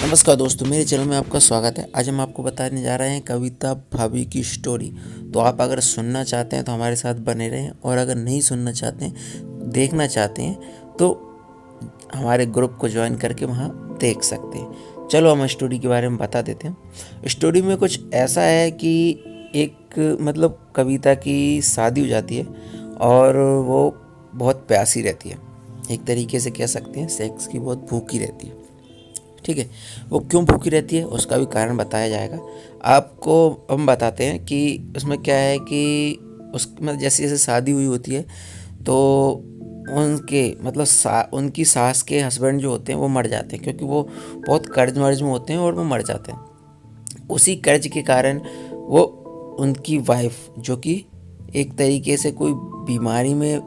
नमस्कार दोस्तों, मेरे चैनल में आपका स्वागत है। आज हम आपको बताने जा रहे हैं कविता भाभी की स्टोरी। तो आप अगर सुनना चाहते हैं तो हमारे साथ बने रहें, और अगर नहीं सुनना चाहते हैं, देखना चाहते हैं, तो हमारे ग्रुप को ज्वाइन करके वहाँ देख सकते हैं। चलो हम स्टोरी के बारे में बता देते हैं। स्टोरी में कुछ ऐसा है कि एक कविता की शादी हो जाती है और वो बहुत प्यासी रहती है। एक तरीके से कह सकते हैं सेक्स की बहुत भूखी रहती है। ठीक है, वो क्यों भूखी रहती है उसका भी कारण बताया जाएगा आपको। हम बताते हैं कि उसमें क्या है कि उसमें जैसे जैसे शादी हुई होती है तो उनके उनकी सास के हस्बैंड जो होते हैं वो मर जाते हैं, क्योंकि वो बहुत कर्ज मर्ज में होते हैं और वो मर जाते हैं। उसी कर्ज के कारण वो उनकी वाइफ, जो कि एक तरीके से कोई बीमारी में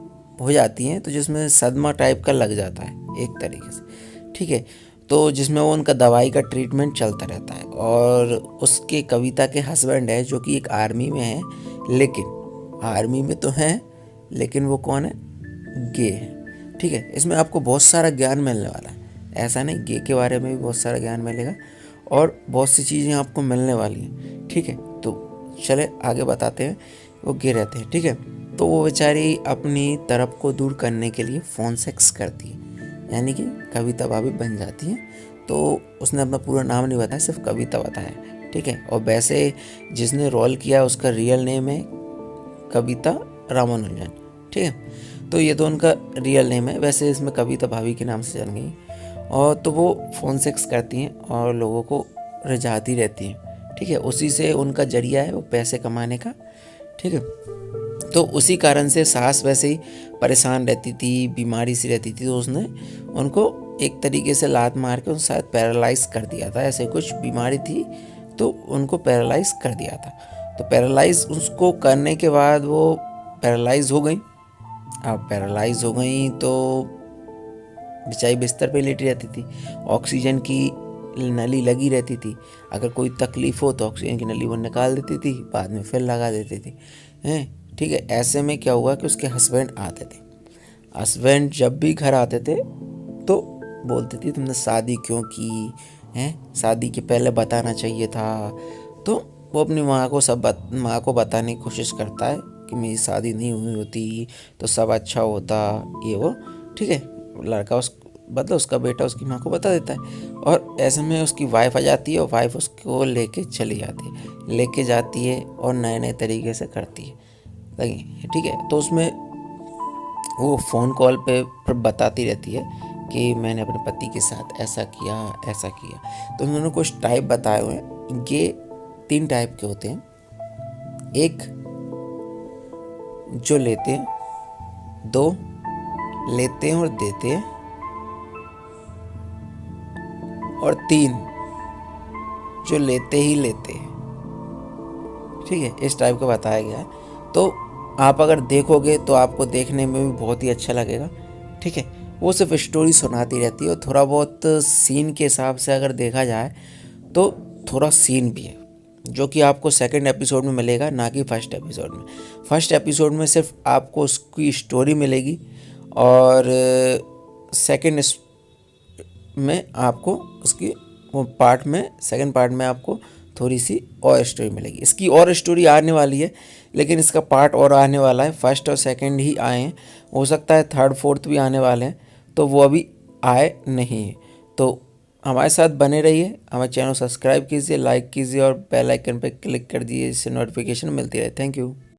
हो जाती हैं, तो जिसमें सदमा टाइप का लग जाता है एक तरीके से। ठीक है, तो जिसमें वो उनका दवाई का ट्रीटमेंट चलता रहता है। और उसके कविता के हस्बैंड है जो कि एक आर्मी में है, लेकिन आर्मी में तो है लेकिन वो कौन है, गे है। ठीक है, इसमें आपको बहुत सारा ज्ञान मिलने वाला है। ऐसा नहीं, गे के बारे में भी बहुत सारा ज्ञान मिलेगा और बहुत सी चीज़ें आपको मिलने वाली हैं। ठीक है, तो चले आगे बताते हैं। वो गे रहते हैं, ठीक है। तो वो बेचारी अपनी तरफ को दूर करने के लिए फ़ोन सेक्स करती है, यानी कि कविता भाभी बन जाती है। तो उसने अपना पूरा नाम नहीं बताया, सिर्फ कविता बताया। ठीक है, और वैसे जिसने रोल किया उसका रियल नेम है कविता रामानुजन। ठीक है, तो ये तो उनका रियल नेम है, वैसे इसमें कविता भाभी के नाम से जान गई। और तो वो फ़ोन सेक्स करती हैं और लोगों को रिझाती रहती हैं। ठीक है, उसी से उनका जरिया है वो पैसे कमाने का। ठीक है, तो उसी कारण से सास वैसे ही परेशान रहती थी, बीमारी सी रहती थी, तो उसने उनको एक तरीके से लात मार के उनको शायद पैरालाइज कर दिया था। ऐसे कुछ बीमारी थी तो उनको पैरालाइज कर दिया था। तो पैरालाइज उसको करने के बाद वो पैरालाइज हो गई। अब पैरालाइज हो गई तो बेचारी बिस्तर पे लेटी रहती थी। ऑक्सीजन की नली लगी रहती थी, अगर कोई तकलीफ़ हो तो ऑक्सीजन की नली वो निकाल देती थी, बाद में फिर लगा देती थी हैं। ठीक है, ऐसे में क्या हुआ कि उसके हस्बैंड आते थे। हस्बैंड जब भी घर आते थे तो बोलती थी तुमने शादी क्यों की हैं, शादी के पहले बताना चाहिए था। तो वो अपनी माँ को बताने की कोशिश करता है कि मेरी शादी नहीं हुई होती तो सब अच्छा होता, ये वो। ठीक है, लड़का उसका बेटा उसकी माँ को बता देता है, और ऐसे में उसकी वाइफ आ जाती है और वाइफ उसको लेके चली जाती है, लेके जाती है और नए नए तरीके से करती है। ठीक है, तो उसमें वो फ़ोन कॉल पे बताती रहती है कि मैंने अपने पति के साथ ऐसा किया ऐसा किया। तो उन्होंने कुछ टाइप बताए हुए हैं। ये 3 टाइप के होते हैं। एक जो लेते हैं, 2 लेते हैं और देते हैं, और 3 जो लेते ही लेते हैं। ठीक है, इस टाइप का बताया गया है। तो आप अगर देखोगे तो आपको देखने में भी बहुत ही अच्छा लगेगा। ठीक है, वो सिर्फ स्टोरी सुनाती रहती है, और थोड़ा बहुत सीन के हिसाब से अगर देखा जाए तो थोड़ा सीन भी है, जो कि आपको सेकंड एपिसोड में मिलेगा, ना कि फर्स्ट एपिसोड में। फर्स्ट एपिसोड में सिर्फ आपको उसकी स्टोरी मिलेगी, और सेकंड में आपको उसकी वो पार्ट में सेकंड पार्ट में आपको थोड़ी सी और स्टोरी मिलेगी। इसकी और स्टोरी आने वाली है, लेकिन इसका पार्ट और आने वाला है। फर्स्ट और सेकंड ही आए हैं, हो सकता है थर्ड फोर्थ भी आने वाले हैं, तो वो अभी आए नहीं है। तो हमारे साथ बने रहिए, हमारे चैनल सब्सक्राइब कीजिए, लाइक कीजिए और बेल आइकन पर क्लिक कर दीजिए, जिससे नोटिफिकेशन मिलती रहे। Thank you.